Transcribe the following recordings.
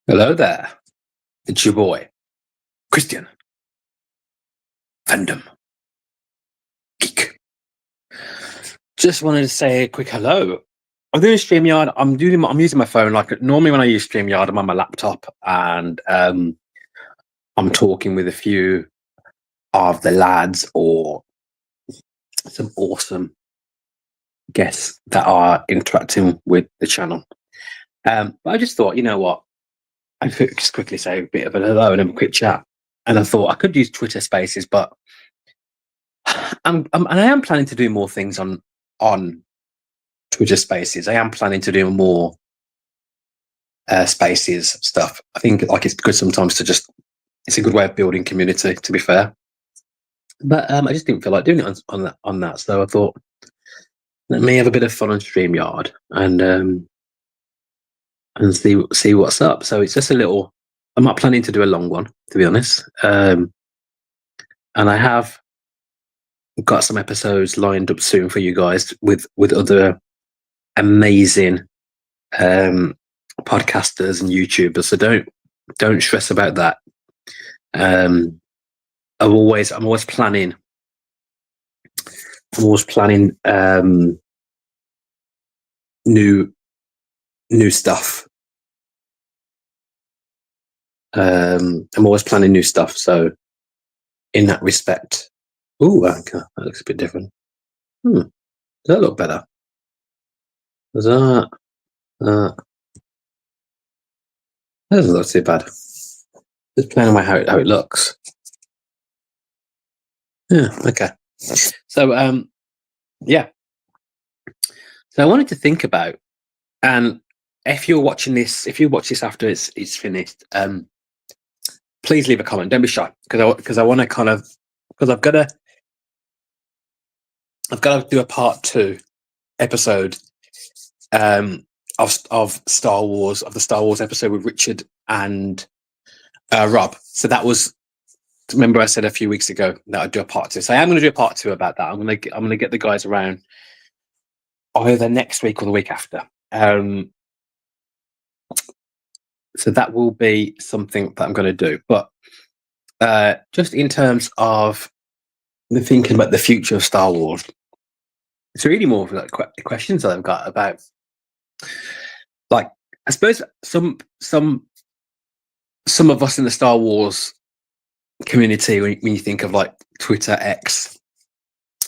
Hello there. It's your boy, Christian Fandom Geek. Just wanted to say a quick hello. I'm doing StreamYard. I'm using my phone. Like normally when I use StreamYard, I'm on my laptop and I'm talking with a few of the lads or some awesome guests that are interacting with the channel. But I just thought, you know what? I could just quickly say a bit of a hello and a quick chat. And I thought I could use Twitter Spaces, but and I am planning to do more things on Twitter Spaces. I am planning to do more Spaces stuff. I think like it's good sometimes to just. It's a good way of building community. To be fair, but I just didn't feel like doing it on that. So I thought let me have a bit of fun on StreamYard and see what's up. So it's just a little. I'm not planning to do a long one, to be honest. And I have got some episodes lined up soon for you guys with other amazing podcasters and YouTubers. So don't stress about that. I'm always planning. I'm always planning new stuff. I'm always planning new stuff. So in that respect, that looks a bit different. Does that look better? Does that doesn't look too bad. Just playing on how it looks. Yeah. Okay. So yeah. So I wanted to think about, and if you watch this after it's finished, please leave a comment. Don't be shy, because I want to because I've got to do a part 2 episode of Star Wars, of the Star Wars episode with Richard and Rob. So that was, remember I said a few weeks ago that I'd do a part 2. So I am going to do a part 2 about that. I'm going to get the guys around either next week or the week after. So that will be something that I'm going to do. But just in terms of the thinking about the future of Star Wars, it's really more of like questions that I've got about, like, I suppose some of us in the Star Wars community, when you think of like Twitter, X,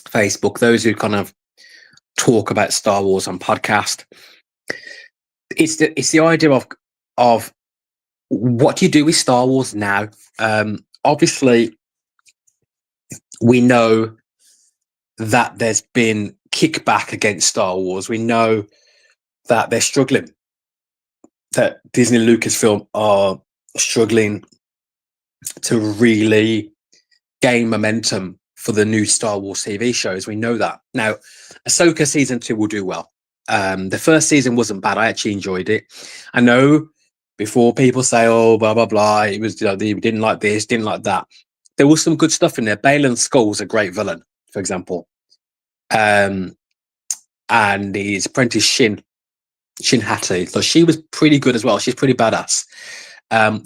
Facebook, those who kind of talk about Star Wars on podcast, it's the idea of what do you do with Star Wars now? Obviously, we know that there's been kickback against Star Wars. We know that they're struggling, that Disney and Lucasfilm are struggling to really gain momentum for the new Star Wars TV shows. We know that. Now, Ahsoka season 2 will do well. The first season wasn't bad. I actually enjoyed it. I know before people say, oh, blah, blah, blah, it was, they didn't like this, didn't like that. There was some good stuff in there. Baylan Skoll's a great villain, for example. And his apprentice Shin Hati, so she was pretty good as well. She's pretty badass.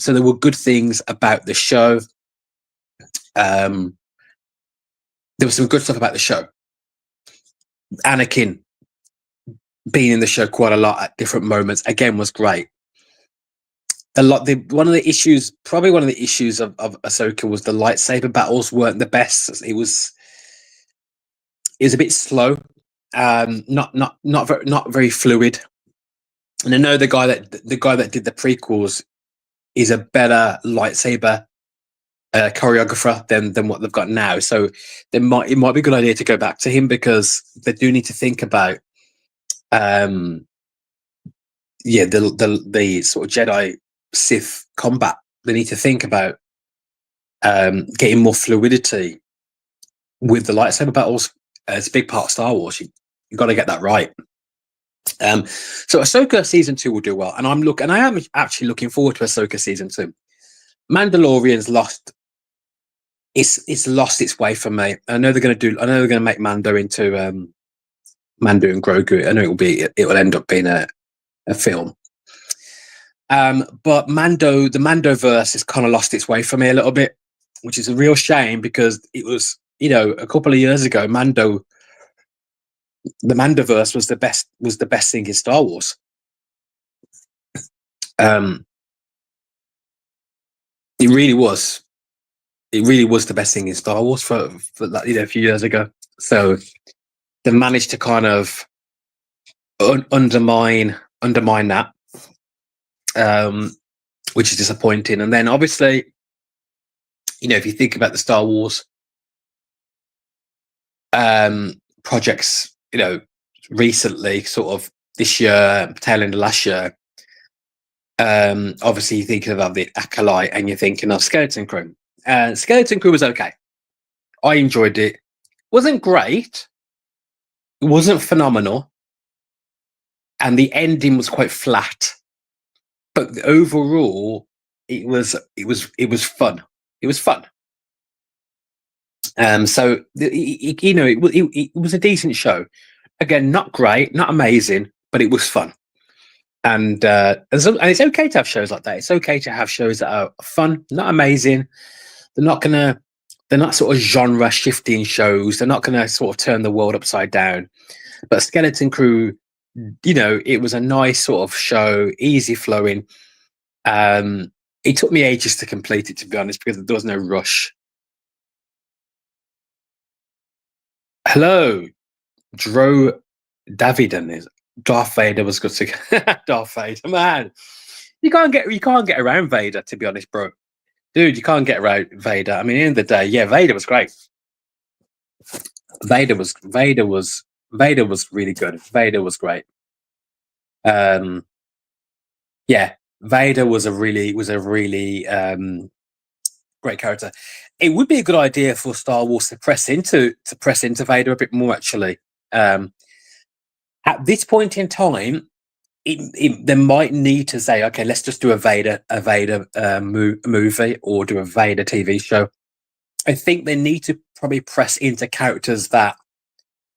So there were good things about the show. There was some good stuff about the show. Anakin being in the show quite a lot at different moments, again, was great. One of the issues of Ahsoka was the lightsaber battles weren't the best. It was a bit slow, not very fluid. And I know the guy that did the prequels is a better lightsaber choreographer than what they've got now. So it might be a good idea to go back to him, because they do need to think about the sort of Jedi Sith combat. They need to think about getting more fluidity with the lightsaber battles. It's a big part of Star Wars. You got to get that right. So Ahsoka season 2 will do well, and I am actually looking forward to Ahsoka season 2. Mandalorian's lost. It's lost its way for me. I know they're going to make Mando into Mando and Grogu. I know it will end up being a film. But the Mando verse has kind of lost its way for me a little bit, which is a real shame because it was, a couple of years ago, the Mandoverse was the best thing in Star Wars. It really was. It really was the best thing in Star Wars for that, a few years ago. So they managed to kind of undermine that, which is disappointing. And then obviously, if you think about the Star Wars projects, recently, sort of this year, tail end of last year, obviously you're thinking about the Acolyte and you're thinking of Skeleton Crew. Skeleton Crew was okay. I enjoyed it. Wasn't great. It wasn't phenomenal. And the ending was quite flat. But overall, it was fun. It was fun. So it was a decent show. Again, not great, not amazing, but it was fun. And it's okay to have shows like that. It's okay to have shows that are fun, not amazing. They're not sort of genre shifting shows. They're not gonna sort of turn the world upside down. But Skeleton Crew, it was a nice sort of show, easy flowing. It took me ages to complete it, to be honest, because there was no rush. Hello, Dro Davidan is Darth Vader was good to Darth Vader, man. You can't get around Vader, to be honest, bro. Dude, you can't get around Vader. I mean, at the end of the day, yeah, Vader was great. Vader was really good. Vader was great. Yeah, Vader was a really great character. It would be a good idea for Star Wars to press into Vader a bit more, actually. At this point in time, they might need to say, okay, let's just do a Vader movie or do a Vader TV show. I think they need to probably press into characters that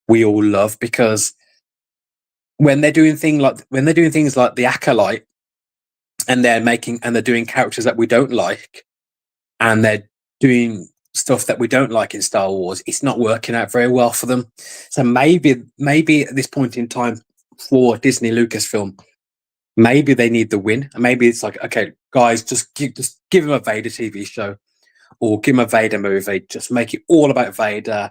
we all love, because when they're doing things like the Acolyte, and they're doing characters that we don't like, and they're doing stuff that we don't like in Star Wars, it's not working out very well for them. So maybe at this point in time for Disney Lucasfilm, maybe they need the win. And maybe it's like, okay, guys, just give them a Vader TV show or give them a Vader movie. Just make it all about Vader,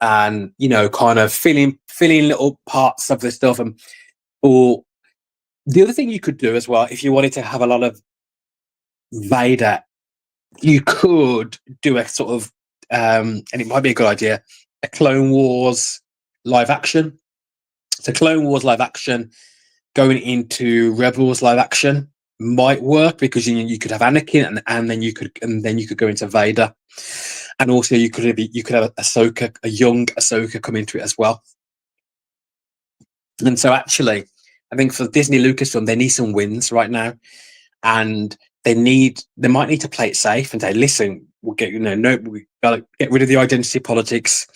and kind of filling little parts of the stuff. Or the other thing you could do as well, if you wanted to have a lot of Vader, you could do a sort of, and it might be a good idea, a Clone Wars live action. So Clone Wars live action going into Rebels live action might work, because you could have Anakin, and then you could go into Vader, and also you could have Ahsoka, a young Ahsoka, come into it as well. And so actually, I think for Disney Lucasfilm, they need some wins right now, and they might need to play it safe and say, listen, we'll get we gotta get rid of the identity politics.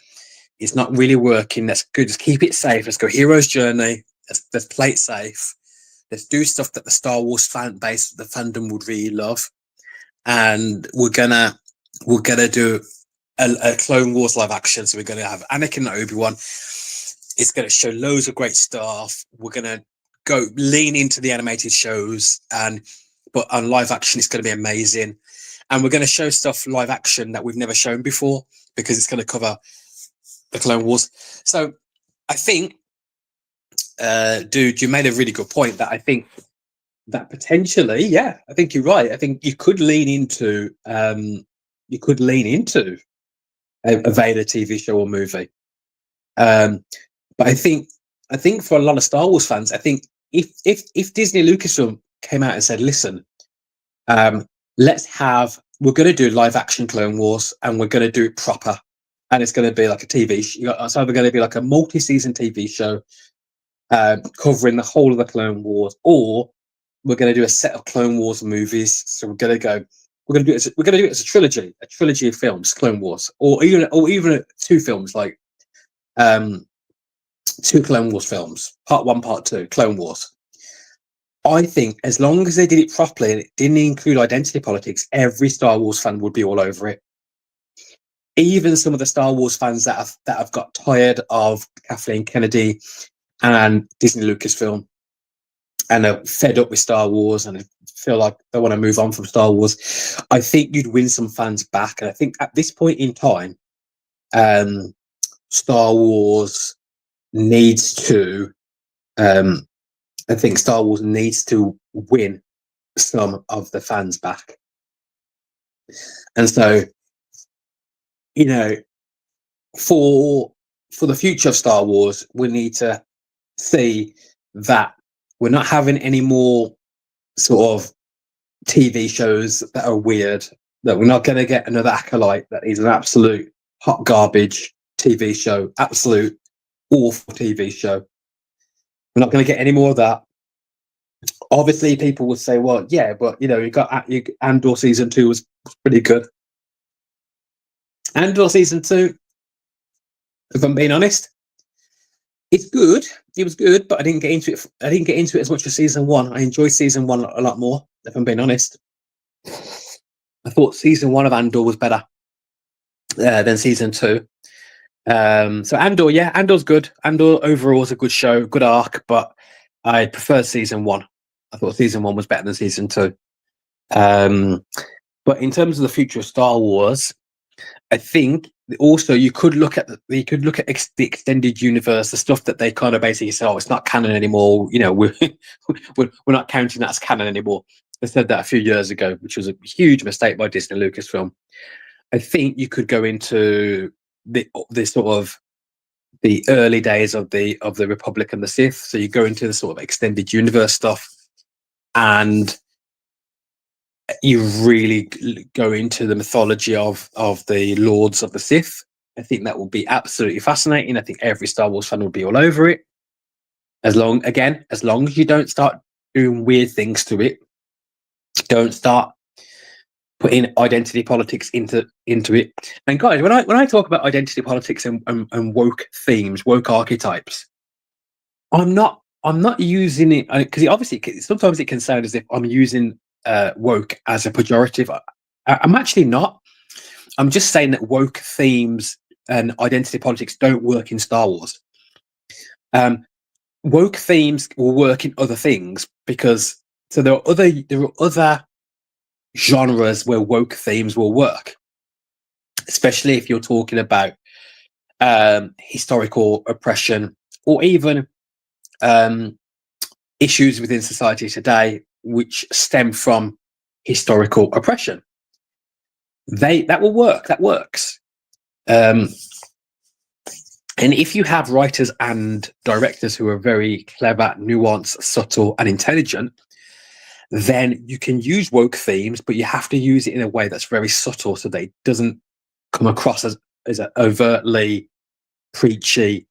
It's not really working. Let's go, just keep it safe. Let's go hero's journey. Let's play it safe. Let's do stuff that the Star Wars fan base, the fandom, would really love. And we're gonna do a Clone Wars live action. So we're gonna have Anakin and Obi-Wan. It's gonna show loads of great stuff. We're gonna go lean into the animated shows, but on live action, it's gonna be amazing. And we're gonna show stuff live action that we've never shown before, because it's gonna cover the Clone Wars. So I think, dude, you made a really good point, that I think that potentially, yeah, I think you're right. I think you could lean into a Vader TV show or movie. But I think for a lot of Star Wars fans, I think if Disney Lucasfilm came out and said, listen, we're going to do live action Clone Wars, and we're going to do it proper, and it's going to be like a TV show. It's either going to be like a multi-season TV show covering the whole of the Clone Wars, or we're going to do a set of Clone Wars movies. So we're going to do it as a trilogy of films, Clone Wars, or even 2 films, like 2 Clone Wars films, part 1, part 2, Clone Wars. I think as long as they did it properly and it didn't include identity politics, every Star Wars fan would be all over it. Even some of the Star Wars fans that have got tired of Kathleen Kennedy and Disney Lucasfilm and are fed up with Star Wars and feel like they want to move on from Star Wars, I think you'd win some fans back. And I think at this point in time, Star Wars needs to. I think Star Wars needs to win some of the fans back, and so for the future of Star Wars, we need to see that we're not having any more sort of TV shows that are weird, that we're not going to get another Acolyte that is an absolute hot garbage TV show, absolute awful TV show. We're not going to get any more of that. Obviously, people will say, well, yeah, but you got Andor season 2 was pretty good. Andor season 2, if I'm being honest, it's good. It was good, but I didn't get into it. I didn't get into it as much as season 1. I enjoyed season 1 a lot more, if I'm being honest. I thought season 1 of Andor was better than season 2. So Andor, yeah, Andor's good. Andor overall is a good show, good arc, but I prefer season 1. I thought season 1 was better than season 2. But in terms of the future of Star Wars, I think also you could look at the extended universe, the stuff that they kind of basically say, oh, it's not canon anymore. We're not counting that as canon anymore. They said that a few years ago, which was a huge mistake by Disney Lucasfilm. I think you could go into the sort of the early days of the Republic and the Sith. So you go into the sort of extended universe stuff, and you really go into the mythology of the Lords of the Sith. I think that will be absolutely fascinating. I think every Star Wars fan will be all over it. As long as you don't start doing weird things to it, don't start putting identity politics into it. And guys, when I talk about identity politics and woke themes, woke archetypes, I'm not using it because obviously sometimes it can sound as if I'm using woke as a pejorative. I'm actually not. I'm just saying that woke themes and identity politics don't work in Star Wars. Woke themes will work in other things because there are other genres where woke themes will work, especially if you're talking about historical oppression or even issues within society today which stem from historical oppression. That will work. That works. And if you have writers and directors who are very clever, nuanced, subtle, and intelligent, then you can use woke themes, but you have to use it in a way that's very subtle so that it doesn't come across as an overtly preachy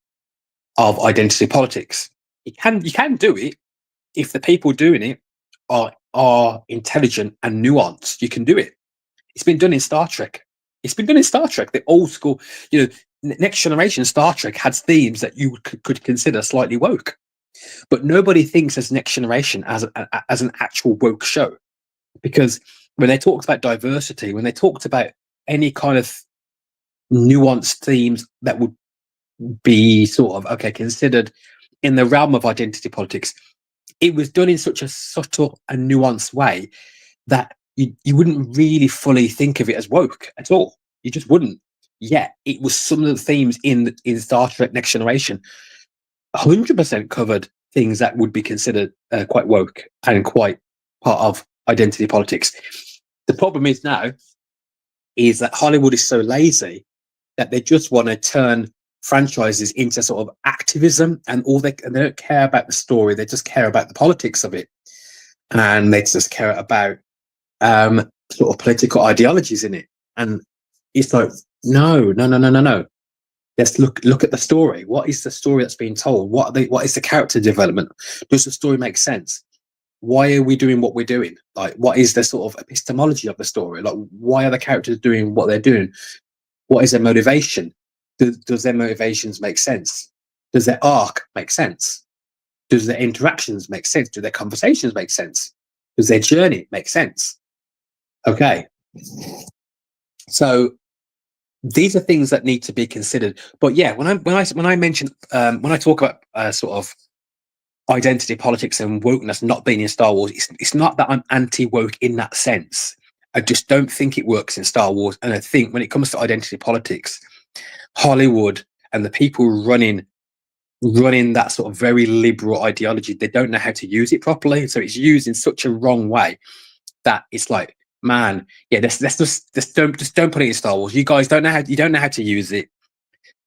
of identity politics. You can do it if the people doing it are intelligent and nuanced. You can do it. It's been done in Star Trek. The old school, Next Generation Star Trek had themes that you could consider slightly woke, but nobody thinks as Next Generation as an actual woke show, because when they talked about diversity, when they talked about any kind of nuanced themes that would be sort of considered in the realm of identity politics, it was done in such a subtle and nuanced way that you wouldn't really fully think of it as woke at all. You just wouldn't. Yet it was some of the themes in Star Trek Next Generation 100% covered things that would be considered quite woke and quite part of identity politics. The problem is now is that Hollywood is so lazy that they just want to turn franchises into sort of activism, and they don't care about the story. They just care about the politics of it, and they just care about sort of political ideologies in it. And it's like, no. Let's look at the story. What is the story that's being told? What is the character development? Does the story make sense? Why are we doing what we're doing? Like, what is the sort of epistemology of the story? Like, why are the characters doing what they're doing? What is their motivation? Does their motivations make sense? Does their arc make sense? Does their interactions make sense? Do their conversations make sense? Does their journey make sense? Okay. So these are things that need to be considered. But yeah, when I mention when I talk about sort of identity politics and wokeness not being in Star Wars, it's not that I'm anti-woke in that sense. I just don't think it works in Star Wars. And I think when it comes to identity politics, Hollywood and the people running that sort of very liberal ideology, they don't know how to use it properly. So it's used in such a wrong way that it's like, man, yeah, let's just don't put it in Star Wars. You guys don't know how to use it.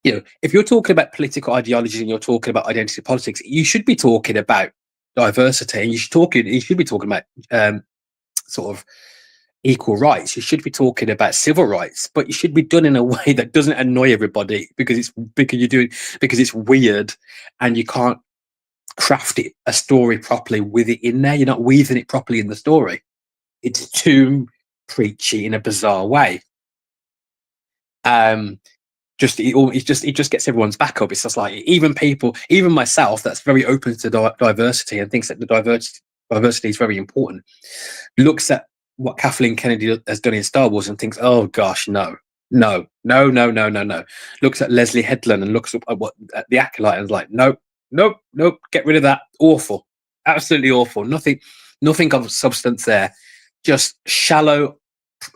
You know, if you're talking about political ideologies and you're talking about identity politics, you should be talking about diversity, and you should be talking about sort of equal rights. You should be talking about civil rights, but you should be done in a way that doesn't annoy everybody because it's weird, and you can't craft it a story properly with it in there. You're not weaving it properly in the story. It's too preachy in a bizarre way. It just gets everyone's back up. It's just like even myself, that's very open to diversity and thinks that the diversity is very important, looks at what Kathleen Kennedy has done in Star Wars and thinks, oh gosh, no. Looks at Leslie Headland and looks at the Acolyte and is like, nope, get rid of that. Awful, absolutely awful. Nothing of substance there. Just shallow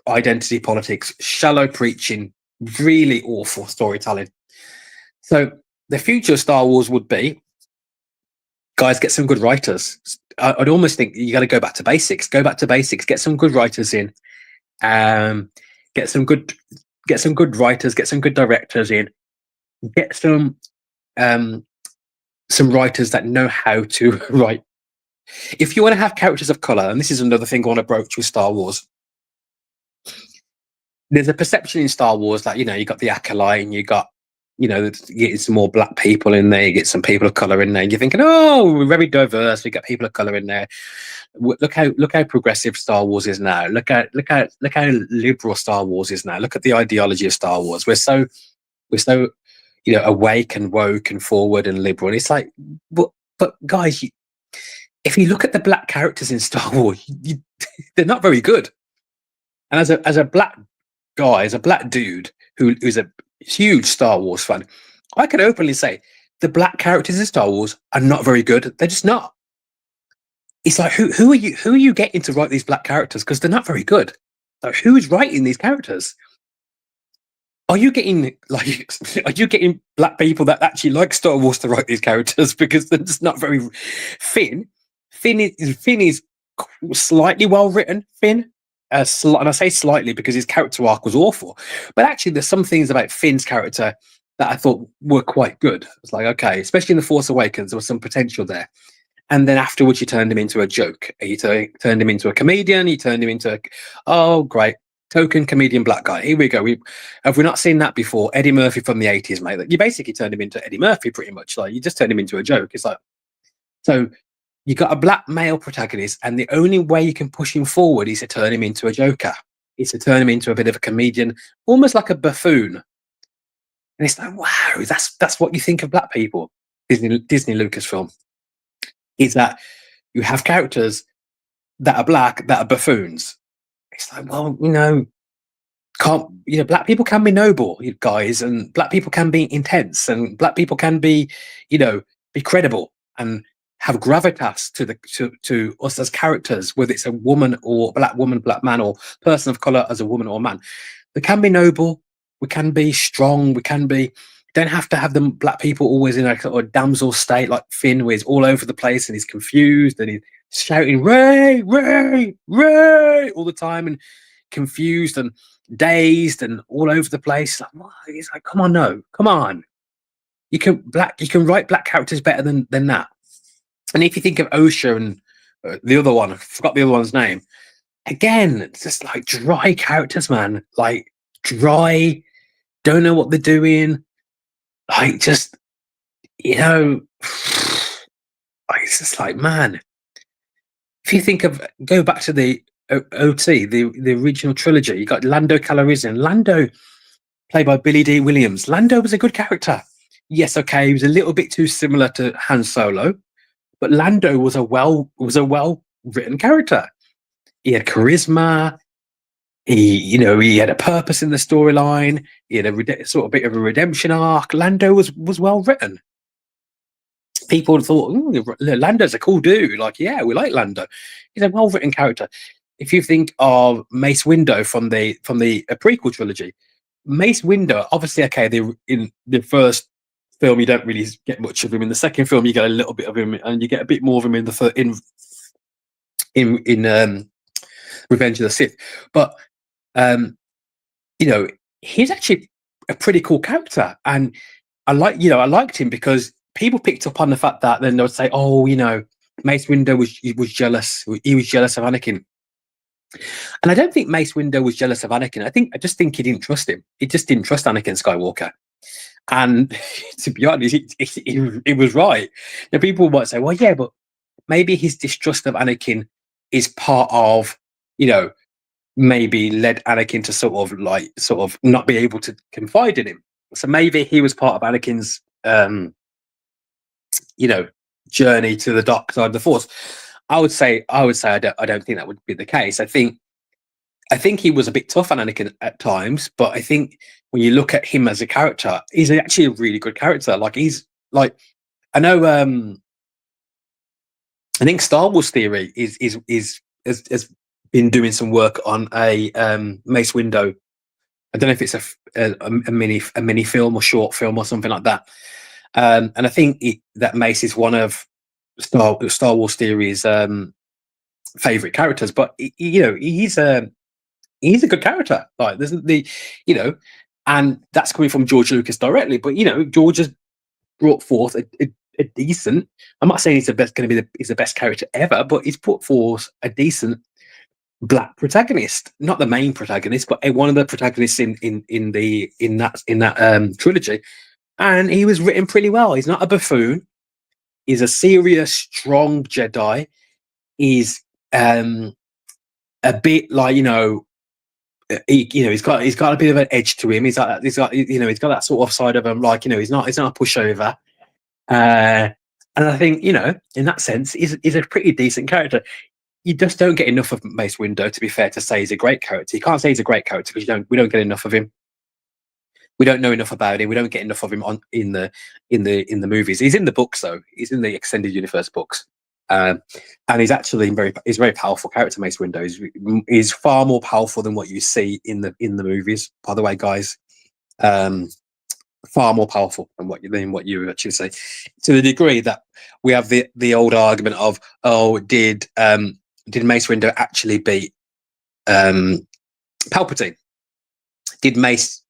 identity politics, shallow preaching, really awful storytelling. So the future of Star Wars would be, guys, get some good writers. I'd almost think you got to go back to basics. Get some good writers in. Get some good writers. Get some good directors in. Get some writers that know how to write. If you want to have characters of color, and this is another thing I want to broach with Star Wars, there's a perception in Star Wars that, you know, you got the Acolyte and you got, you know, you get some more black people in there, you get some people of color in there, and you're thinking, oh, we're very diverse, we got people of color in there. Look how progressive Star Wars is now. Look how liberal Star Wars is now. Look at the ideology of Star Wars. We're so you know, awake and woke and forward and liberal. And it's like, but guys, if you look at the black characters in Star Wars, they're not very good. And as a black guy, as a black dude who's a huge Star Wars fan, I can openly say the black characters in Star Wars are not very good. They're just not. It's like, who are you getting to write these black characters? Because they're not very good. Like, who is writing these characters? Are you getting black people that actually like Star Wars to write these characters? Because they're just not very. Finn is slightly well written. Finn. And I say slightly because his character arc was awful, but actually there's some things about Finn's character that I thought were quite good. It's like, okay, especially in The Force Awakens, there was some potential there. And then afterwards, you turned him into a joke. You turned him into a comedian. You turned him into oh, great, token comedian black guy. Here we go. Have we not seen that before? Eddie Murphy from the 80s, mate. You basically turned him into Eddie Murphy pretty much. Like, you just turned him into a joke. It's like, so you got a black male protagonist, and the only way you can push him forward is to turn him into a joker. Is to turn him into a bit of a comedian, almost like a buffoon. And it's like, wow, that's what you think of black people. Disney Lucasfilm is that you have characters that are black that are buffoons. It's like, well, black people can be noble, you guys, and black people can be intense, and black people can be, be credible and have gravitas to us as characters, whether it's a woman, black man, or person of color as a woman or man. They can be noble. We can be strong. We can be. Don't have to have them black people always in a sort of damsel state like Finn, where he's all over the place and he's confused and he's shouting "Rey, Rey, Rey" all the time and confused and dazed and all over the place. Like, what? He's like, come on, no, come on. You can write black characters better than that. And if you think of Osha and the other one, I forgot the other one's name. Again, it's just like dry characters, man. Like dry, don't know what they're doing. Like just, it's just like, man. If you think of, go back to the OT, the original trilogy, you got Lando Calrissian. Lando, played by Billy D. Williams. Lando was a good character. Yes, okay, he was a little bit too similar to Han Solo, But Lando was a well written character. He had charisma. He had a purpose in the storyline. He had a sort of bit of a redemption arc. Lando was well written. People thought, Lando's a cool dude. Like, yeah, we like Lando. He's a well written character. If you think of Mace Windu from the prequel trilogy, Mace Windu, obviously, okay, in the first film you don't really get much of him. In the second film, you get a little bit of him, and you get a bit more of him in the third, in Revenge of the Sith. But he's actually a pretty cool character, and I liked him because people picked up on the fact that then they would say, "Oh, Mace Windu was jealous. He was jealous of Anakin." And I don't think Mace Windu was jealous of Anakin. I just think he didn't trust him. He just didn't trust Anakin Skywalker. And to be honest, he was right. Now, people might say, "Well, yeah, but maybe his distrust of Anakin is part of, maybe led Anakin to sort of not be able to confide in him. So maybe he was part of Anakin's, journey to the dark side of the Force." I would say I don't think that would be the case. I think he was a bit tough on Anakin at times, but I think when you look at him as a character, he's actually a really good character. Like, he's like, I know, I think Star Wars Theory has been doing some work on a Mace Windu. I don't know if it's a mini film or short film or something like that. And I think that Mace is one of Star Wars Theory's favorite characters. But he's a good character. Like, there's and that's coming from George Lucas directly. But George has brought forth a decent. I'm not saying he's the best character ever, but he's put forth a decent black protagonist, not the main protagonist, but one of the protagonists in that trilogy. And he was written pretty well. He's not a buffoon. He's a serious, strong Jedi. He's a bit like, he's got a bit of an edge to him. He's got that sort of side of him. Like, he's not a pushover. And I think, in that sense, he's a pretty decent character. You just don't get enough of Mace Windu, to be fair, to say he's a great character. You can't say he's a great character because we don't get enough of him. We don't know enough about him. We don't get enough of him in the movies. He's in the books, though. He's in the extended universe books, and he's actually he's a very powerful character. Mace Windu is far more powerful than what you see in the movies. By the way, guys, far more powerful than what you actually say. To the degree that we have the old argument of, did Mace Windu actually beat Palpatine? Did Mace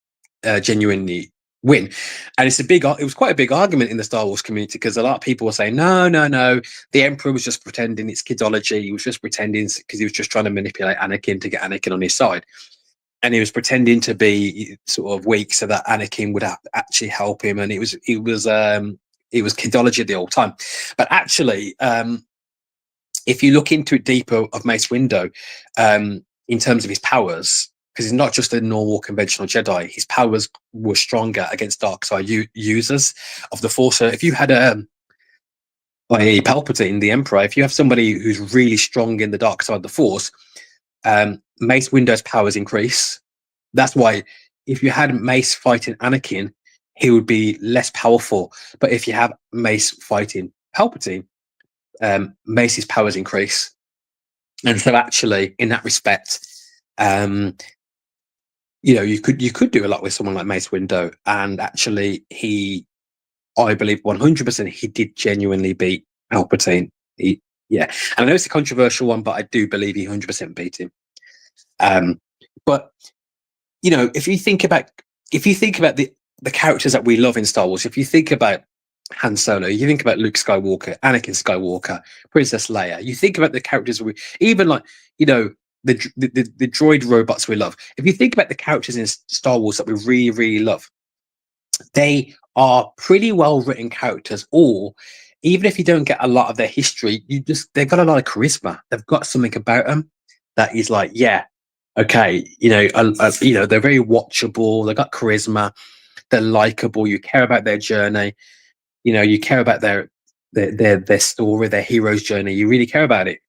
genuinely win? And it was quite a big argument in the Star Wars community, because a lot of people were saying, no, the Emperor was just pretending. It's kidology. He was just pretending because he was just trying to manipulate Anakin to get Anakin on his side, and he was pretending to be sort of weak so that Anakin would actually help him. And it was kidology the whole time. But actually, if you look into it deeper of Mace Windu, in terms of his powers, because he's not just a normal conventional Jedi, his powers were stronger against dark side users of the Force. So if you had a Palpatine, the Emperor, if you have somebody who's really strong in the dark side of the Force, Mace Windu's powers increase. That's why if you had Mace fighting Anakin, he would be less powerful. But if you have Mace fighting Palpatine, Mace's powers increase. And so actually, in that respect, you could do a lot with someone like Mace Windu, and actually I believe 100% he did genuinely beat Palpatine. And I know it's a controversial one, but I do believe he 100% beat him. But if you think about the characters that we love in Star Wars, if you think about Han Solo, you think about Luke Skywalker, Anakin Skywalker, Princess Leia, you think about the characters even like the droid robots we love. If you think about the characters in Star Wars that we really, really love, they are pretty well written characters, or even if you don't get a lot of their history, they've got a lot of charisma. They've got something about them that is like, yeah, okay, they're very watchable. They've got charisma. They're likable. You care about their journey. You care about their their story, their hero's journey. You really care about it.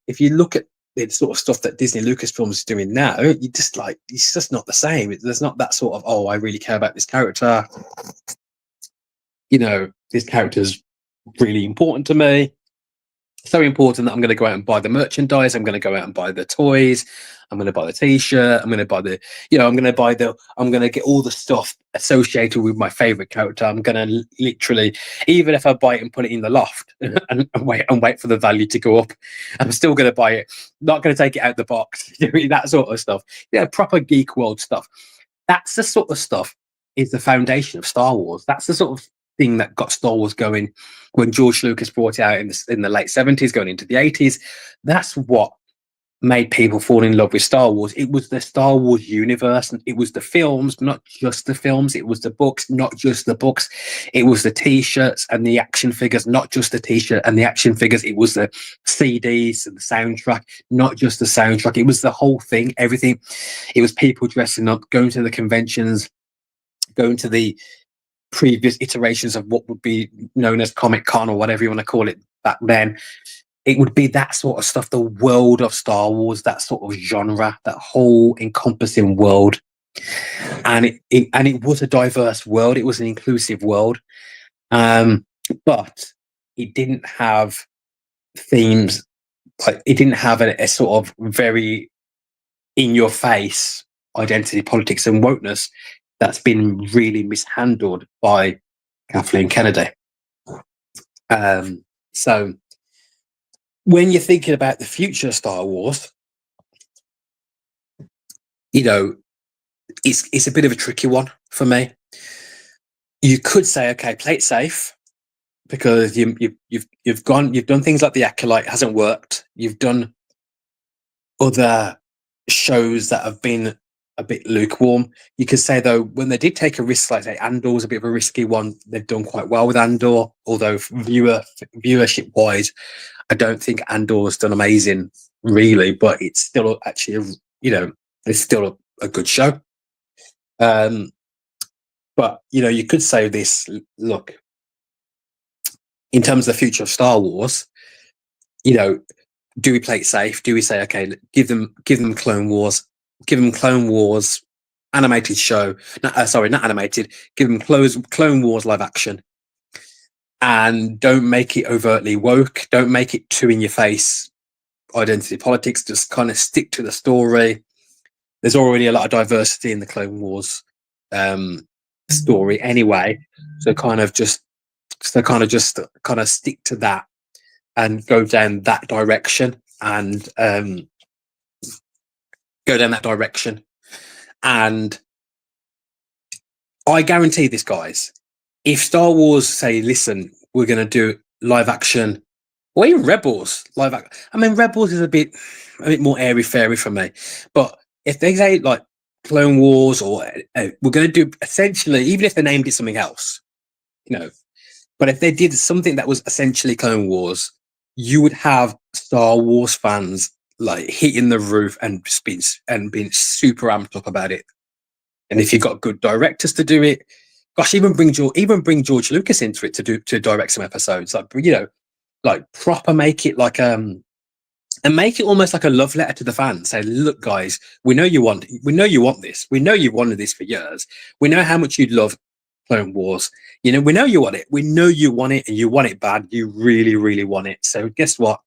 If you look at the sort of stuff that Disney Lucasfilms is doing now, you just like, it's just not the same. There's not that sort of, oh, I really care about this character. You know, this character's really important to me. So important that I'm going to go out and buy the merchandise. I'm going to go out and buy the toys. I'm going to buy the T-shirt. I'm going to buy the, I'm going to get all the stuff associated with my favorite character. I'm going to literally, even if I buy it and put it in the loft and wait for the value to go up, I'm still going to buy it. Not going to take it out the box. That sort of stuff. Yeah, proper geek world stuff. That's the sort of stuff is the foundation of Star Wars. That's the sort of thing that got Star Wars going when George Lucas brought it out in the late 70s, going into the 80s. That's what made people fall in love with Star Wars. It was the Star Wars universe, and it was the films, not just the films. It was the books, not just the books. It was the T-shirts and the action figures, not just the T-shirt and the action figures. It was the CDs and the soundtrack, not just the soundtrack. It was the whole thing, everything. It was people dressing up, going to the conventions, going to the previous iterations of what would be known as Comic-Con or whatever you want to call it back then. It would be that sort of stuff, the world of Star Wars, that sort of genre, that whole encompassing world. And it was a diverse world. It was an inclusive world. But it didn't have themes, like it didn't have a sort of very in your face identity politics and wokeness that's been really mishandled by Kathleen Kennedy. So when you're thinking about the future of Star Wars, it's a bit of a tricky one for me. You could say, okay, play it safe, because you've done things like The Acolyte, hasn't worked. You've done other shows that have been a bit lukewarm. You could say, though, when they did take a risk, like say Andor was a bit of a risky one, they've done quite well with Andor, although viewership wise, I don't think Andor's done amazing really, but it's still actually it's still a good show. But you could say this, look, in terms of the future of Star Wars, do we play it safe? Do we say, okay, give them Clone Wars, animated show? Not animated. Give them Clone Wars live action, and don't make it overtly woke. Don't make it too in your face identity politics. Just kind of stick to the story. There's already a lot of diversity in the Clone Wars story anyway, so kind of just stick to that and go down that direction, and And I guarantee this, guys, if Star Wars say, listen, we're going to do live action, or even Rebels live action. I mean, Rebels is a bit more airy fairy for me, but if they say like Clone Wars, or we're going to do essentially, even if they named it something else, but if they did something that was essentially Clone Wars, you would have Star Wars fans like hitting the roof and being super amped up about it. And if you've got good directors to do it, gosh, even bring George Lucas into it to direct some episodes, like proper make it like and make it almost like a love letter to the fans. Say, look, guys, we know you want this. We know you've wanted this for years. We know how much you'd love Clone Wars. We know you want it. We know you want it, and you want it bad. You really, really want it. So guess what?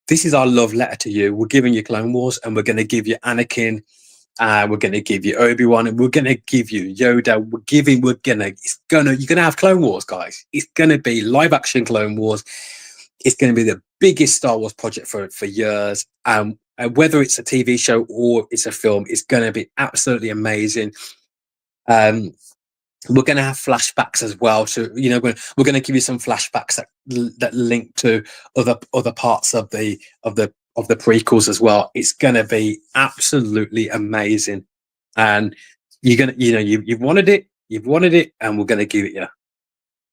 This is our love letter to you. We're giving you Clone Wars, and we're going to give you Anakin. We're going to give you Obi-Wan, and we're going to give you Yoda. You're going to have Clone Wars, guys. It's going to be live action Clone Wars. It's going to be the biggest Star Wars project for years. Whether it's a TV show or it's a film, it's going to be absolutely amazing. We're going to have flashbacks as well. So we're going to give you some flashbacks that link to other parts of the prequels as well. It's going to be absolutely amazing, and you've wanted it, and we're going to give it you.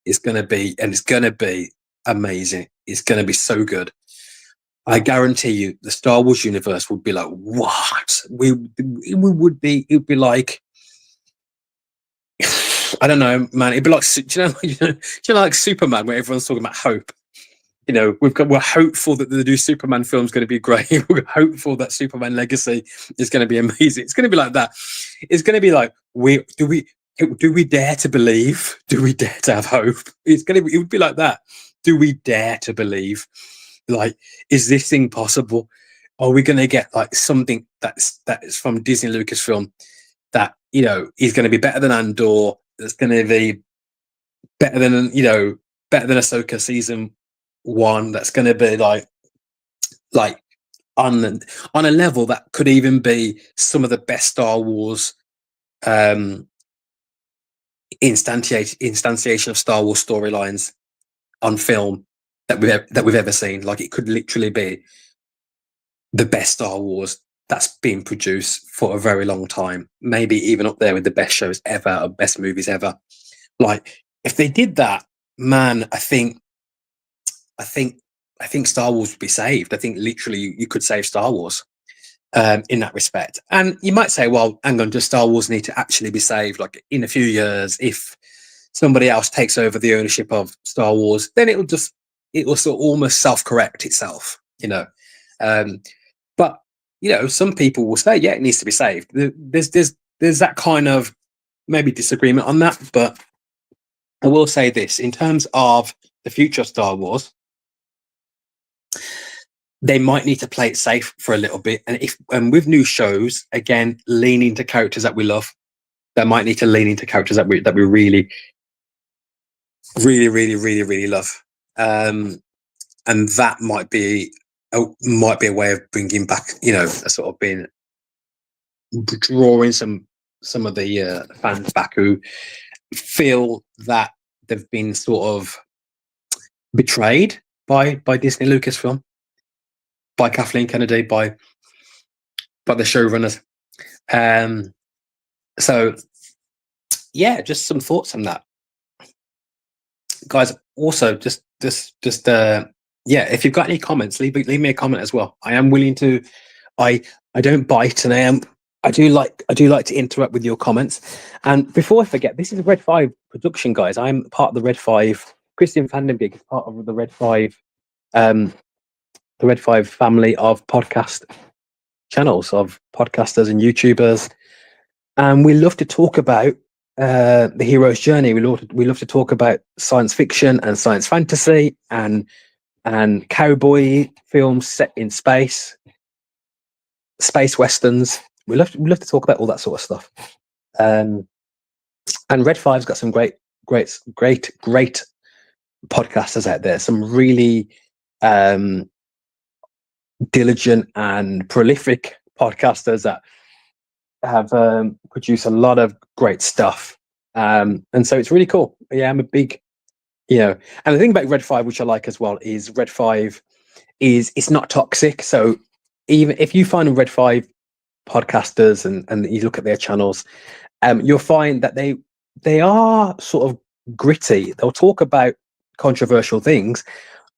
It's going to be amazing. It's going to be so good. I guarantee you, the Star Wars universe would be like, what? It would be like, I don't know, man. It'd be like, do you know, like Superman, where everyone's talking about hope. You know, we're hopeful that the new Superman film is going to be great. We're hopeful that Superman Legacy is going to be amazing. It's going to be like that. It's going to be like, do we dare to believe? Do we dare to have hope? It would be like that. Do we dare to believe? Like, is this thing possible? Are we going to get like something that's from Disney Lucasfilm that, you know, is going to be better than Andor? That's going to be better than Ahsoka season 1. That's going to be like on a level that could even be some of the best Star Wars instantiation of Star Wars storylines on film that we've ever seen. Like, it could literally be the best Star Wars that's been produced for a very long time. Maybe even up there with the best shows ever or best movies ever. Like, if they did that, man, I think Star Wars would be saved. I think literally you could save Star Wars in that respect. And you might say, well, hang on, does Star Wars need to actually be saved? Like, in a few years, if somebody else takes over the ownership of Star Wars, then it will sort of almost self-correct itself, you know. But, you know, some people will say, yeah, it needs to be saved. There's that kind of maybe disagreement on that. But I will say this, in terms of the future of Star Wars, they might need to play it safe for a little bit. And with new shows, again, lean into characters that we love. They might need to lean into characters that we really, really, really, really, really love. And that might be a way of bringing back, you know, a sort of being drawing some of the fans back who feel that they've been sort of betrayed by Disney Lucasfilm, by Kathleen Kennedy, by the showrunners. So yeah, just some thoughts on that, guys. Also, just yeah, if you've got any comments, leave me a comment as well. I am willing to. I don't bite, and I do like to interact with your comments. And before I forget, this is a Red 5 production, guys. I'm part of the Red 5. Christian Vandenberg is part of the Red 5, the Red 5 family of podcast channels, of podcasters and YouTubers. And we love to talk about the hero's journey. We love to talk about science fiction and science fantasy and cowboy films set in space westerns. We love to talk about all that sort of stuff. And Red 5's got some great podcasters out there. Some really diligent and prolific podcasters that have produced a lot of great stuff. And so it's really cool. Yeah, I'm a big, you know, and the thing about Red 5, which I like as well, is Red 5 it's not toxic. So even if you find Red 5 podcasters and you look at their channels, you'll find that they are sort of gritty. They'll talk about controversial things,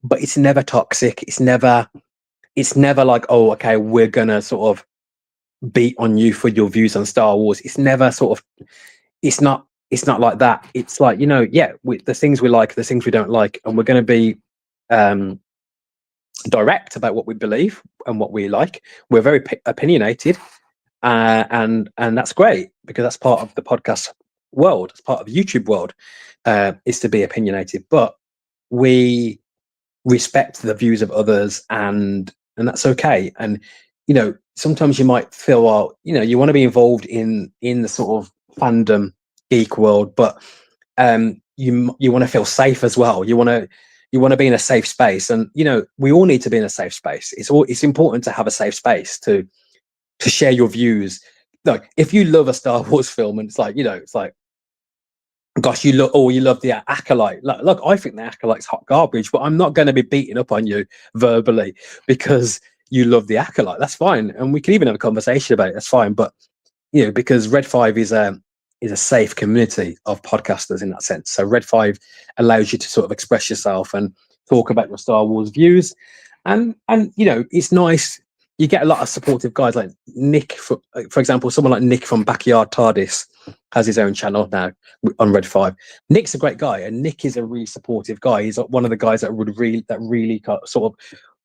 but it's never toxic. It's never like, oh, okay, we're gonna sort of beat on you for your views on Star Wars. It's never sort of, it's not like that. It's like, you know, yeah, the things we like, the things we don't like, and we're going to be direct about what we believe and what we like. We're very opinionated, and that's great, because that's part of the podcast world. It's part of the YouTube world, is to be opinionated, but we respect the views of others, and that's okay. And, you know, sometimes you might feel, well, you know, you want to be involved in the sort of fandom geek world, but you want to feel safe as well. You want to be in a safe space, and, you know, we all need to be in a safe space. It's important to have a safe space to share your views. Like, if you love a Star Wars film, and it's like, you know, it's like, gosh, you love the Acolyte. Look, I think the Acolyte's hot garbage, but I'm not going to be beating up on you verbally because you love the Acolyte. That's fine, and we can even have a conversation about it. That's fine. But, you know, because Red 5 is a safe community of podcasters in that sense. So Red 5 allows you to sort of express yourself and talk about your Star Wars views, and you know, it's nice. you get a lot of supportive guys like Nick, for example, someone like Nick from Backyard TARDIS has his own channel now on Red 5. Nick's a great guy, and Nick is a really supportive guy. He's one of the guys that really sort of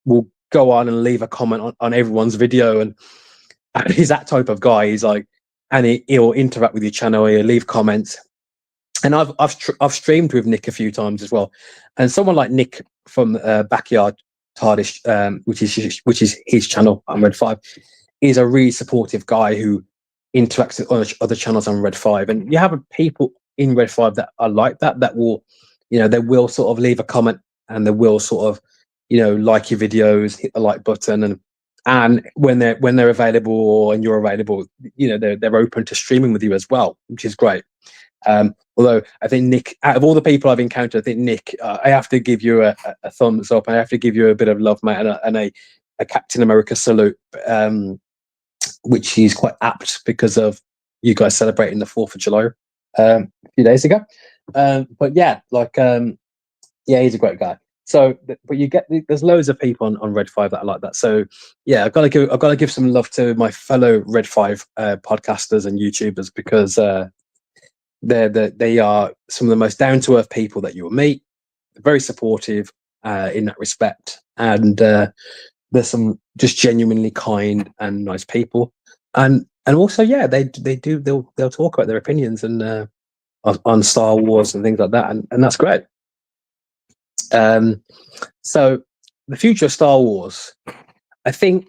will go on and leave a comment on everyone's video, and he's that type of guy. He's like, and he'll interact with your channel, he'll leave comments. And I've streamed with Nick a few times as well, and someone like Nick from Backyard TARDIS, which is his channel on Red 5, is a really supportive guy who interacts with other channels on Red 5. And you have people in Red 5 that are like that will, they will sort of leave a comment, and they will sort of, like your videos, hit the like button, and when they're available and you're available, they're open to streaming with you as well, which is great. Although I think Nick, out of all the people I've encountered, I think Nick, I have to give you a thumbs up. I have to give you a bit of love, mate, and a Captain America salute, which is quite apt because of you guys celebrating the 4th of July a few days ago. But yeah, he's a great guy. So, but there's loads of people on Red 5 that are like that. So yeah, I've got to give some love to my fellow Red 5 podcasters and YouTubers, because they are some of the most down to earth people that you will meet. Very supportive in that respect, and there's some just genuinely kind and nice people, and also they'll talk about their opinions and on Star Wars and things like that, and that's great. So the future of Star Wars, I think,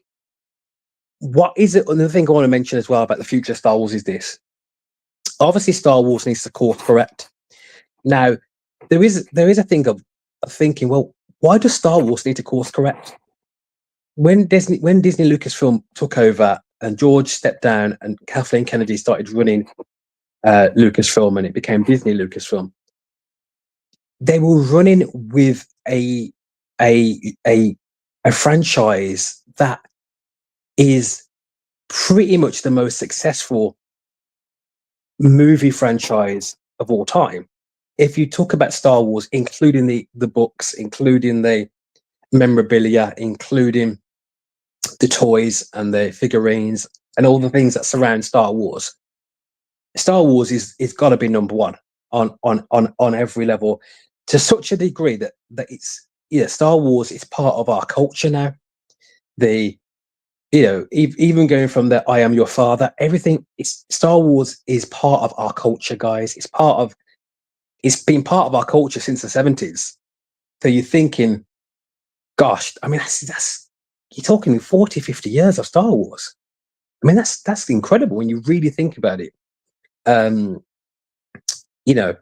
what is it? Another thing I want to mention as well about the future of Star Wars is this. Obviously, Star Wars needs to course correct. Now, there is a thing of thinking, well, why does Star Wars need to course correct? When Disney Lucasfilm took over and George stepped down and Kathleen Kennedy started running Lucasfilm, and it became Disney Lucasfilm, they were running with a franchise that is pretty much the most successful movie franchise of all time. If you talk about Star Wars, including the books, including the memorabilia, including the toys and the figurines and all the things that surround Star Wars is got to be number one on every level, to such a degree that it's, Star Wars is part of our culture now. Even going from the I Am Your Father, everything is Star Wars is part of our culture, guys. It's been part of our culture since the 70s. So you're thinking, gosh, I mean, that's you're talking 40, 50 years of Star Wars. I mean, that's incredible when you really think about it. And you've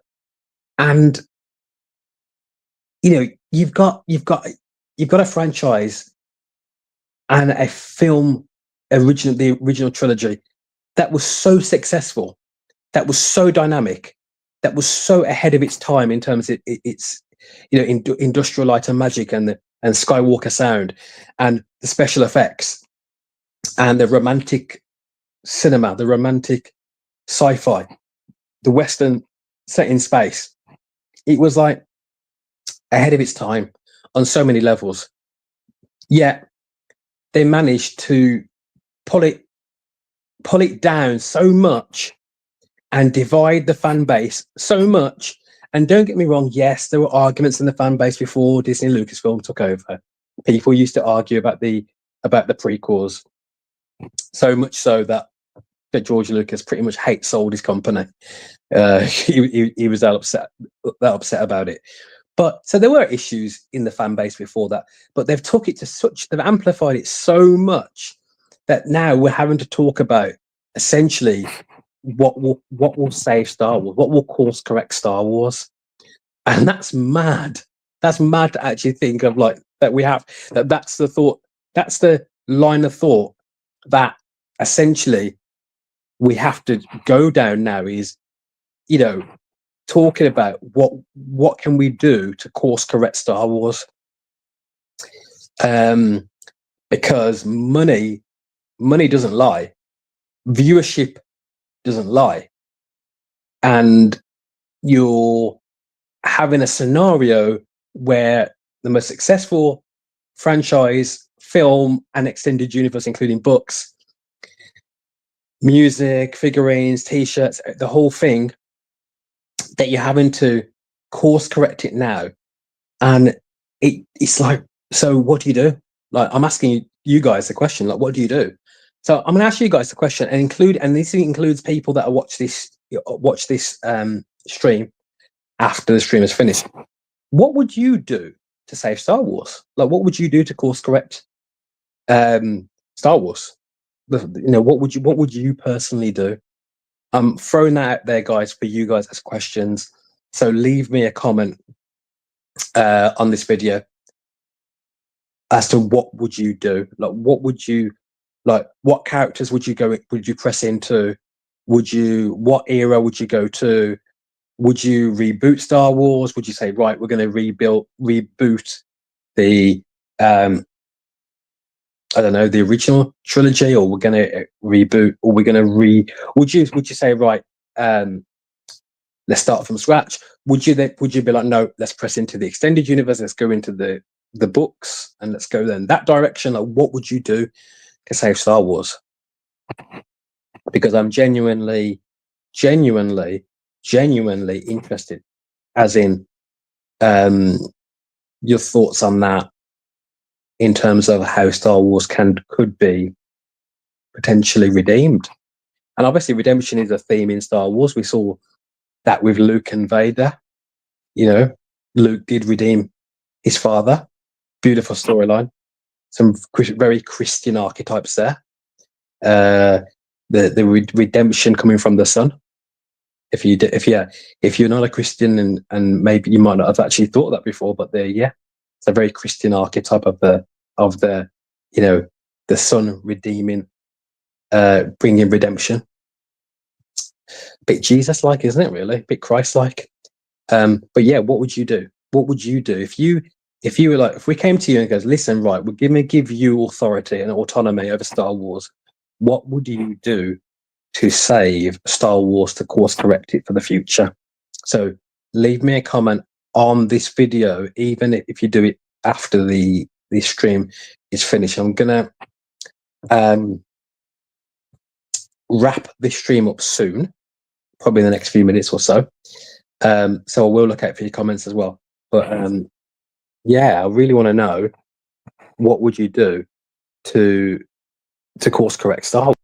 got a franchise and a film, the original trilogy, that was so successful, that was so dynamic, that was so ahead of its time in terms of its industrial light and magic, and Skywalker sound, and the special effects, and the romantic cinema, the romantic sci-fi, the Western set in space. It was like ahead of its time on so many levels. Yet they managed to pull it down so much and divide the fan base so much. And don't get me wrong, yes, there were arguments in the fan base before Disney Lucasfilm took over. People used to argue about the prequels, so much so that George Lucas pretty much sold his company. He was that upset about it. But so there were issues in the fan base before that, but they've amplified it so much that now we're having to talk about essentially what will save Star Wars, what will course correct Star Wars. And that's mad. That's mad to actually think of, like, that we have that's the thought, that's the line of thought that essentially we have to go down now, is talking about what can we do to course correct Star Wars, because money doesn't lie, viewership doesn't lie, and you're having a scenario where the most successful franchise film and extended universe, including books, music, figurines, t-shirts, the whole thing, that you're having to course correct it now. And it's like, so what do you do? Like, I'm asking you guys the question, like, what do you do? So I'm gonna ask you guys the question, and this includes people that watch this stream after the stream is finished. What would you do to save Star Wars? Like, what would you do to course correct Star Wars? What would you personally do? I'm throwing that out there, guys, for you guys as questions. So leave me a comment on this video as to what would you do. Like, what characters would you press into? What era would you go to? Would you reboot Star Wars? Would you say, right, we're going to reboot the I don't know, the original trilogy, or we're going to reboot, or we're going to would you say, right, let's start from scratch? Would you be like, no, let's press into the extended universe, let's go into the books, and let's go then that direction? Like, what would you do to save Star Wars? Because I'm genuinely interested, as in your thoughts on that, in terms of how Star Wars could be potentially redeemed. And obviously redemption is a theme in Star Wars. We saw that with Luke and Vader. Luke did redeem his father. Beautiful storyline. Some very Christian archetypes there. The redemption coming from the son. If you're not a Christian, and maybe you might not have actually thought that before, but it's a very Christian archetype of the the son redeeming, bringing redemption. A bit Jesus-like, isn't it? Really, a bit Christ-like. But yeah, what would you do? What would you do if you were like, if we came to you and goes, listen, right, we're going to give you authority and autonomy over Star Wars. What would you do to save Star Wars, to course correct it for the future? So leave me a comment on this video, even if you do it after the stream is finished. I'm gonna wrap this stream up soon, probably in the next few minutes or so. So I will look out for your comments as well. But yeah, I really want to know, what would you do to course correct Star Wars?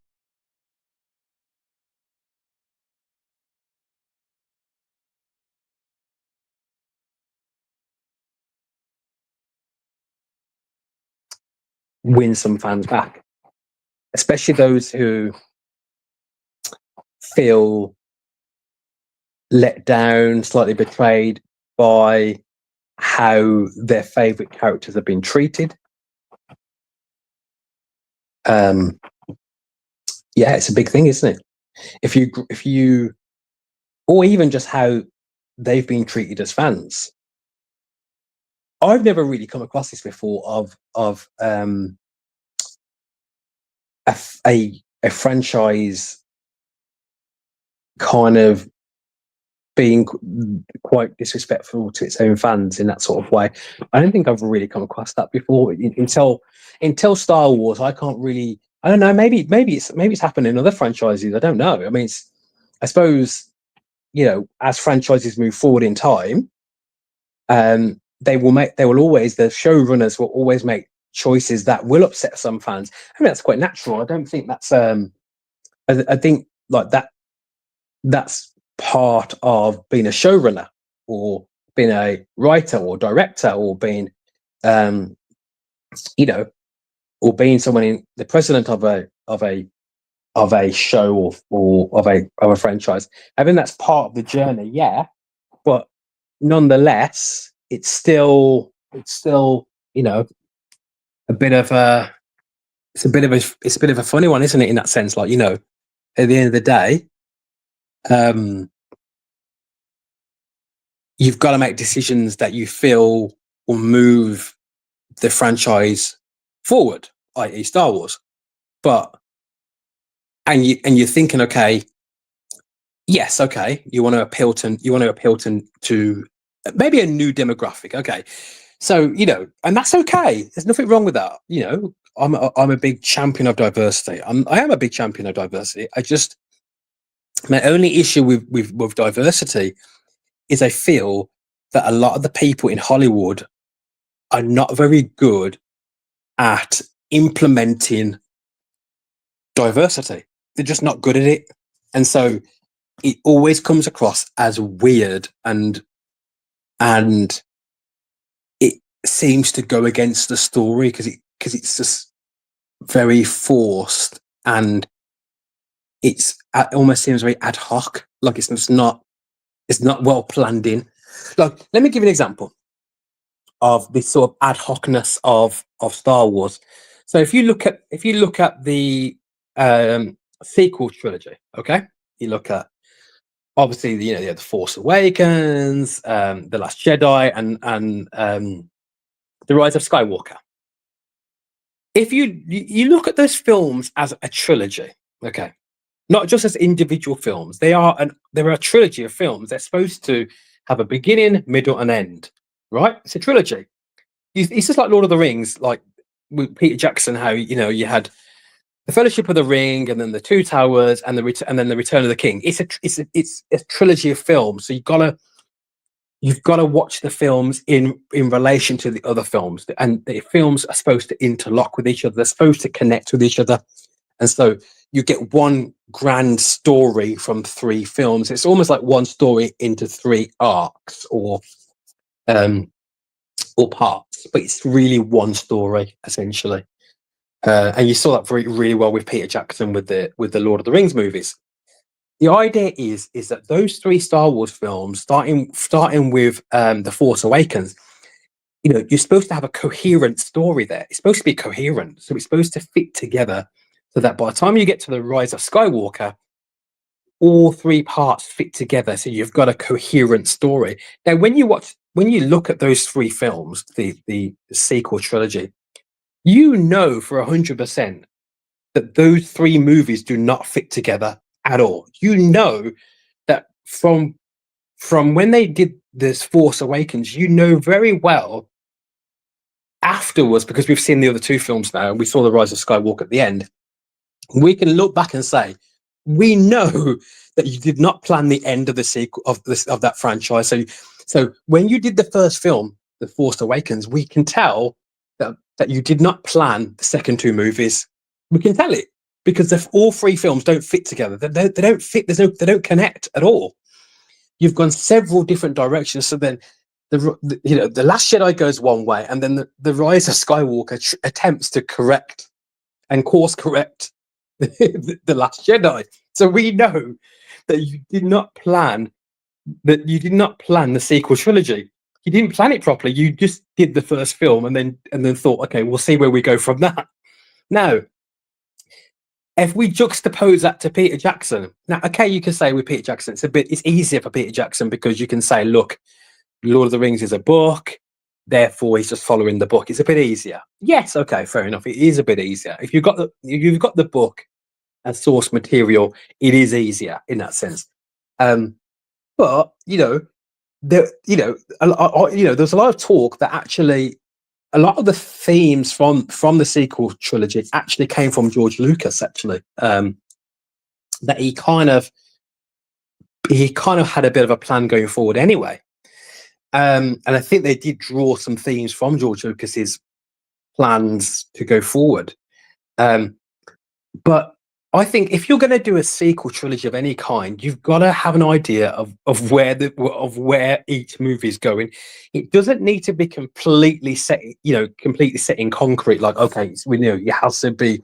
Win some fans back, especially those who feel let down, slightly betrayed by how their favorite characters have been treated. Yeah, it's a big thing, isn't it? If you or even just how they've been treated as fans. I've never really come across this before, of a franchise kind of being quite disrespectful to its own fans in that sort of way. I don't think I've really come across that before until Star Wars. I can't really. I don't know. Maybe it's happened in other franchises. I don't know. I mean, I suppose, as franchises move forward in time, the showrunners will always make choices that will upset some fans. I mean, that's quite natural. I don't think that's I think like that's part of being a showrunner, or being a writer or director, or being or being someone in the president of a show, or of a franchise. I think that's part of the journey, yeah. But nonetheless, it's still a bit of a funny one, isn't it? In that sense, like, at the end of the day, you've got to make decisions that you feel will move the franchise forward, i.e. Star Wars. And you're thinking, okay, yes, okay, you want to appeal to maybe a new demographic. Okay. So, and that's okay. There's nothing wrong with that. I'm a big champion of diversity. I am a big champion of diversity. My only issue with diversity is I feel that a lot of the people in Hollywood are not very good at implementing diversity. They're just not good at it. And so it always comes across as weird, and it seems to go against the story because it's just very forced, and it almost seems very ad hoc, like it's not well planned in. Like, let me give you an example of this sort of ad hocness of Star Wars. So if you look at the sequel trilogy, okay, you look at obviously the Force Awakens, the Last Jedi, and the Rise of Skywalker. If you look at those films as a trilogy, okay, not just as individual films, they're a trilogy of films. They're supposed to have a beginning, middle, and end, right? It's a trilogy. It's just like Lord of the Rings, like with Peter Jackson, how you had the Fellowship of the Ring, and then the Two Towers, and then the Return of the King. It's a trilogy of films. So you've got to watch the films in relation to the other films, and the films are supposed to interlock with each other. They're supposed to connect with each other, and so you get one grand story from three films. It's almost like one story into three arcs or parts, but it's really one story essentially. And you saw that really well with Peter Jackson with the Lord of the Rings movies. The idea is that those three Star Wars films, starting with the Force Awakens, you're supposed to have a coherent story there. It's supposed to be coherent, so it's supposed to fit together, so that by the time you get to the Rise of Skywalker, all three parts fit together. So you've got a coherent story. Now, when you look at those three films, the sequel trilogy, for 100% that those three movies do not fit together at all. That from when they did this Force Awakens, very well afterwards, because we've seen the other two films now, and we saw the Rise of Skywalker at the end, we can look back and say, we know that you did not plan the end of the sequel of that franchise. So when you did the first film, The Force Awakens, we can tell that you did not plan the second two movies. We can tell it because all three films don't fit together. They don't fit. They don't connect at all. You've gone several different directions. So then the Last Jedi goes one way, and then the Rise of Skywalker attempts to correct and course correct the Last Jedi. So we know that you did not plan the sequel trilogy. You didn't plan it properly. You just did the first film and then thought, okay, we'll see where we go from that. Now, if we juxtapose that to Peter Jackson, now, okay, you can say with Peter Jackson, it's easier for Peter Jackson because you can say, look, Lord of the Rings is a book, therefore he's just following the book. It's a bit easier. Yes, okay, fair enough. It is a bit easier. If you've got the book as source material, it is easier in that sense. But there's a lot of talk that actually a lot of the themes from the sequel trilogy actually came from George Lucas. Actually, that he kind of had a bit of a plan going forward anyway. And I think they did draw some themes from George Lucas's plans to go forward. But I think if you're going to do a sequel trilogy of any kind, you've got to have an idea of where each movie is going. It doesn't need to be completely set in concrete. Like, okay, we know it has to be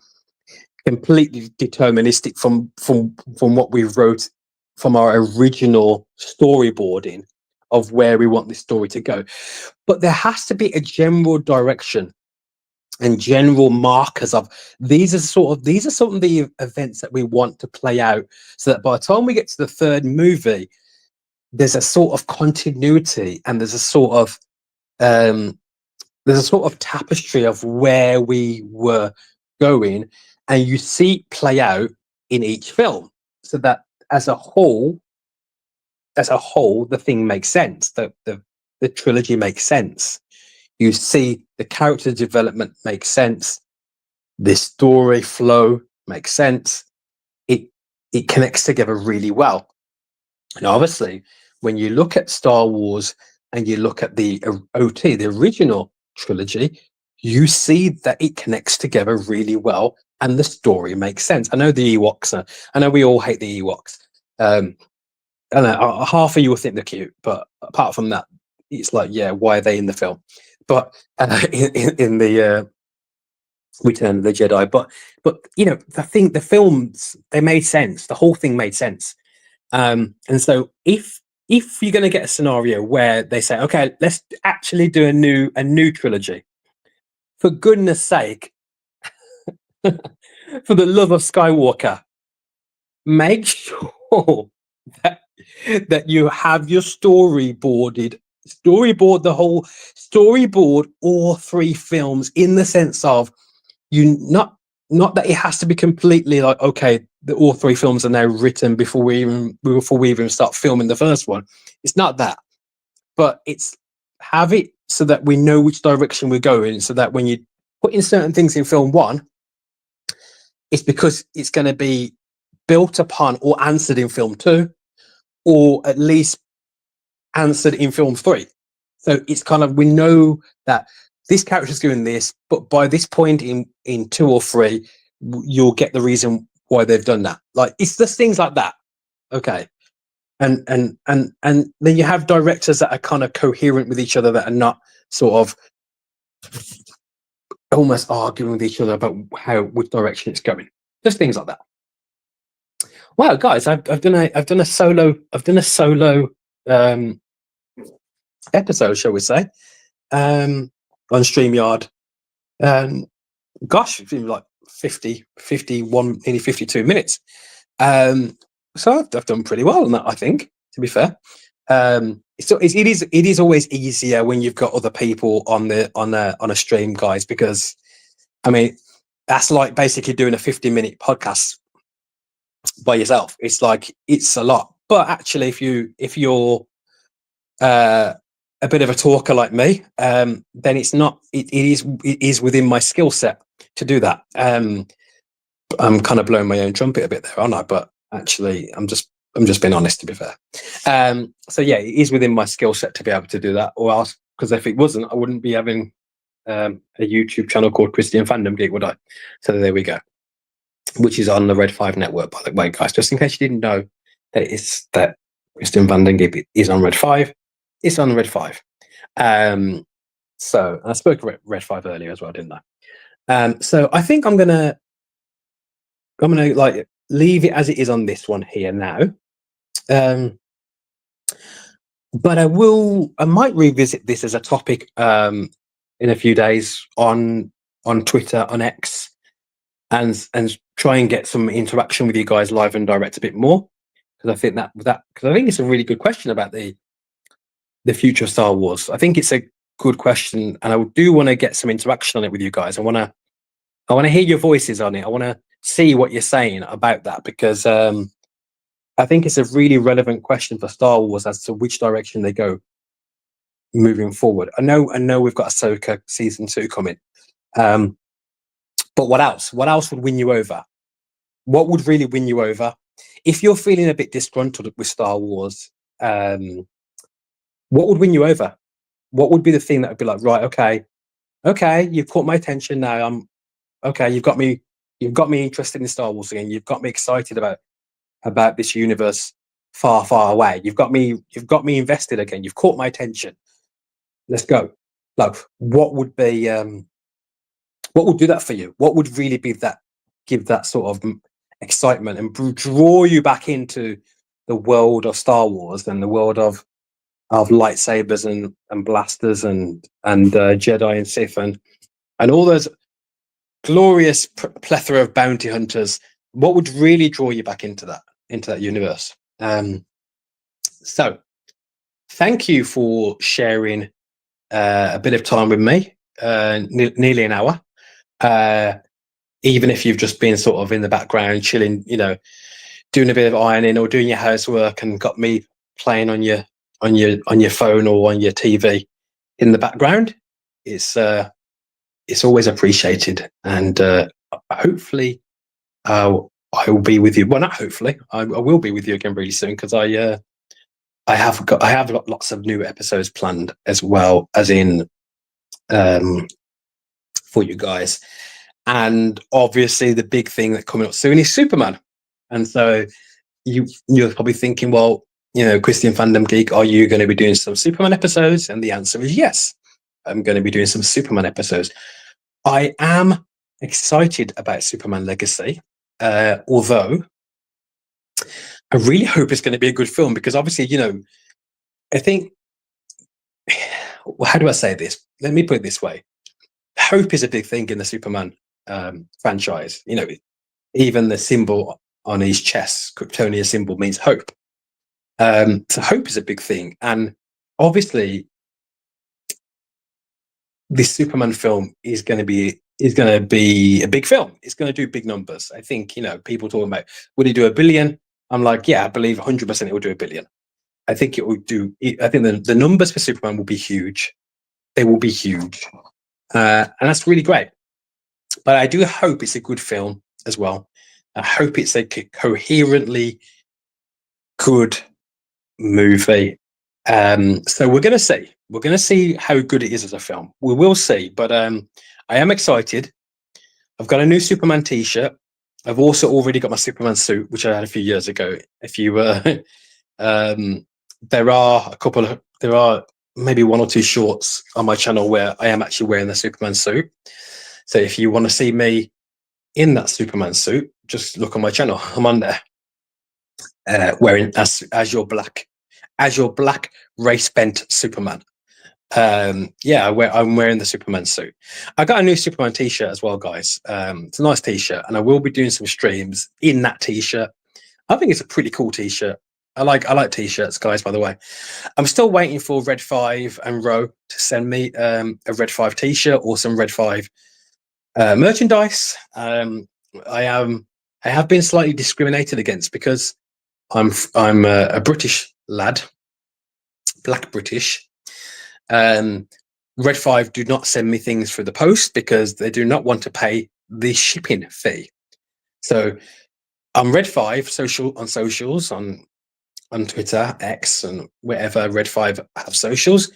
completely deterministic from what we wrote from our original storyboarding of where we want this story to go. But there has to be a general direction and general markers of these are some of the events that we want to play out, so that by the time we get to the third movie, there's a sort of continuity and there's a sort of tapestry of where we were going, and you see it play out in each film, so that as a whole, the thing makes sense. The trilogy makes sense. You see the character development makes sense. the story flow makes sense. It connects together really well. And obviously, when you look at Star Wars and you look at the OT, the original trilogy, you see that it connects together really well, and the story makes sense. I know the Ewoks. I know we all hate the Ewoks. I know half of you will think they're cute, but apart from that, it's like, yeah, why are they in the film? But in the Return of the Jedi, but the films, they made sense. The whole thing made sense. And so if you're going to get a scenario where they say, okay, let's actually do a new trilogy, for goodness sake, for the love of Skywalker, make sure that you have your storyboard all three films, in the sense of, you not that it has to be completely like, okay, all three films are now written before we even start filming the first one. It's not that, but it's have it so that we know which direction we're going, so that when you put in certain things in film one, it's because it's going to be built upon or answered in film two, or at least answered in film three. So it's kind of, we know that this character's doing this, but by this point in two or three, you'll get the reason why they've done that. Like, it's just things like that. Okay. And then you have directors that are kind of coherent with each other, that are not sort of almost arguing with each other about which direction it's going. Just things like that. Wow, guys, I've done a solo episode, shall we say, on StreamYard. Gosh, it's been like 51, nearly 52 minutes. So I've done pretty well on that, I think, to be fair. It is always easier when you've got other people on a stream, guys, because I mean, that's like basically doing a 50-minute podcast by yourself. It's like, it's a lot. But actually, if you're a bit of a talker like me, then it's not. It is within my skill set to do that. I'm kind of blowing my own trumpet a bit there, aren't I? But actually, I'm just being honest, to be fair. So yeah, it is within my skill set to be able to do that. Or else, because if it wasn't, I wouldn't be having a YouTube channel called Christian Fandom Geek, would I? So there we go. Which is on the Red 5 network, by the way, guys. Just in case you didn't know that Christian Fandom Geek is on Red 5. It's on Red 5. So I spoke about Red 5 earlier as well, didn't I? So I think I'm gonna like leave it as it is on this one here now. But I might revisit this as a topic in a few days on Twitter, on X, and try and get some interaction with you guys live and direct a bit more, because I think because I think it's a really good question about the future of Star Wars. I think it's a good question, and I do want to get some interaction on it with you guys. I want to hear your voices on it. I want to see what you're saying about that, because I think it's a really relevant question for Star Wars as to which direction they go moving forward. I know we've got Ahsoka season 2 coming, but what else? What else would win you over? What would really win you over? If you're feeling a bit disgruntled with Star Wars, what would win you over? What would be the thing that would be like, right, okay, you've caught my attention now. You've got me interested in Star Wars again. You've got me excited about this universe far, far away. You've got me invested again. You've caught my attention. Let's go. Like, what would be what would do that for you? What would really be that, give that sort of excitement and draw you back into the world of Star Wars and the world of lightsabers and blasters and Jedi and Sith and all those glorious plethora of bounty hunters? What would really draw you back into that universe? So thank you for sharing a bit of time with me, nearly an hour, even if you've just been sort of in the background chilling, doing a bit of ironing or doing your housework and got me playing on your phone or on your TV in the background. It's always appreciated, and hopefully, I will be with you. Well, not hopefully, I will be with you again really soon, because I have got lots of new episodes planned, as well as in for you guys. And obviously, the big thing that coming up soon is Superman. And so you're probably thinking, well, Christian Fandom Geek, are you going to be doing some Superman episodes? And the answer is yes. I'm going to be doing some Superman episodes. I am excited about Superman Legacy, although I really hope it's going to be a good film, because obviously, I think, well, how do I say this? Let me put it this way. Hope is a big thing in the Superman franchise. Even the symbol on his chest, Kryptonia symbol, means hope. So hope is a big thing. And obviously, this Superman film is going to be a big film. It's going to do big numbers. I think, people talking about, will he do $1 billion? I'm like, yeah, I believe 100% it will do $1 billion. I think it will do. I think the numbers for Superman will be huge. They will be huge, and that's really great. But I do hope it's a good film as well. I hope it's a coherently good movie. So we're going to see. We're going to see how good it is as a film. We will see. But I am excited. I've got a new Superman T-shirt. I've also already got my Superman suit, which I had a few years ago. If you there are maybe 1 or 2 shorts on my channel where I am actually wearing the Superman suit. So if you want to see me in that Superman suit, just look on my channel. I'm on there, wearing as your black race bent Superman. I'm wearing the Superman suit. I got a new Superman T-shirt as well, guys. It's a nice T-shirt, and I will be doing some streams in that T-shirt. I think it's a pretty cool T-shirt. I like T-shirts, guys. By the way, I'm still waiting for Red 5 and Ro to send me a Red 5 T-shirt or some Red 5 merchandise. I have been slightly discriminated against because I'm a British lad, black British. Red 5 do not send me things through the post because they do not want to pay the shipping fee. So on Red 5 socials on Twitter, X, and wherever Red 5 have socials,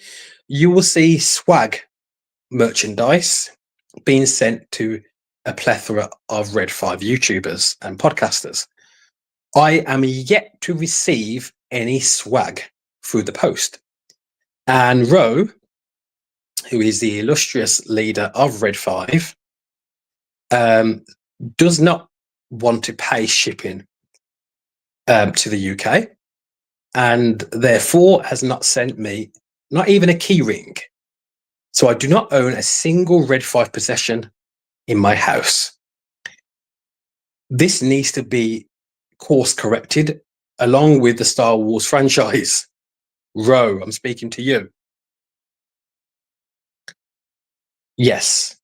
you will see swag merchandise being sent to a plethora of Red 5 YouTubers and podcasters. I am yet to receive any swag through the post. And Ro, who is the illustrious leader of Red 5, does not want to pay shipping to the UK, and therefore has not sent me not even a key ring. So I do not own a single Red 5 possession in my house. This needs to be course corrected along with the Star Wars franchise. Ro, I'm speaking to you. Yes,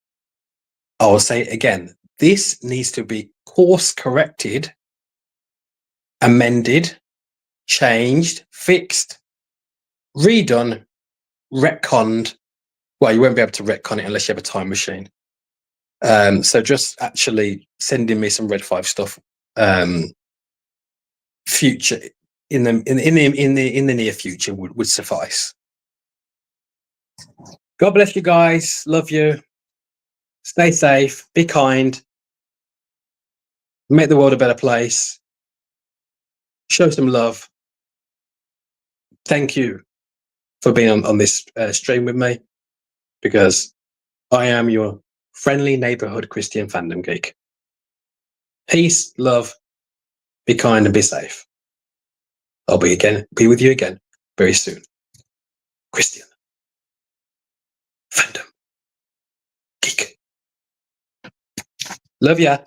I will say it again. This needs to be course corrected, amended, changed, fixed, redone, retconned. Well, you won't be able to retcon it unless you have a time machine. So just actually sending me some Red 5 stuff, future in the near future would suffice. God bless you guys. Love you. Stay safe. Be kind. Make the world a better place. Show some love. Thank you for being on this stream with me, because I am your friendly neighborhood Christian Fandom Geek. Peace, love, be kind, and be safe. I'll be with you again very soon. Christian Fandom Geek. Love ya.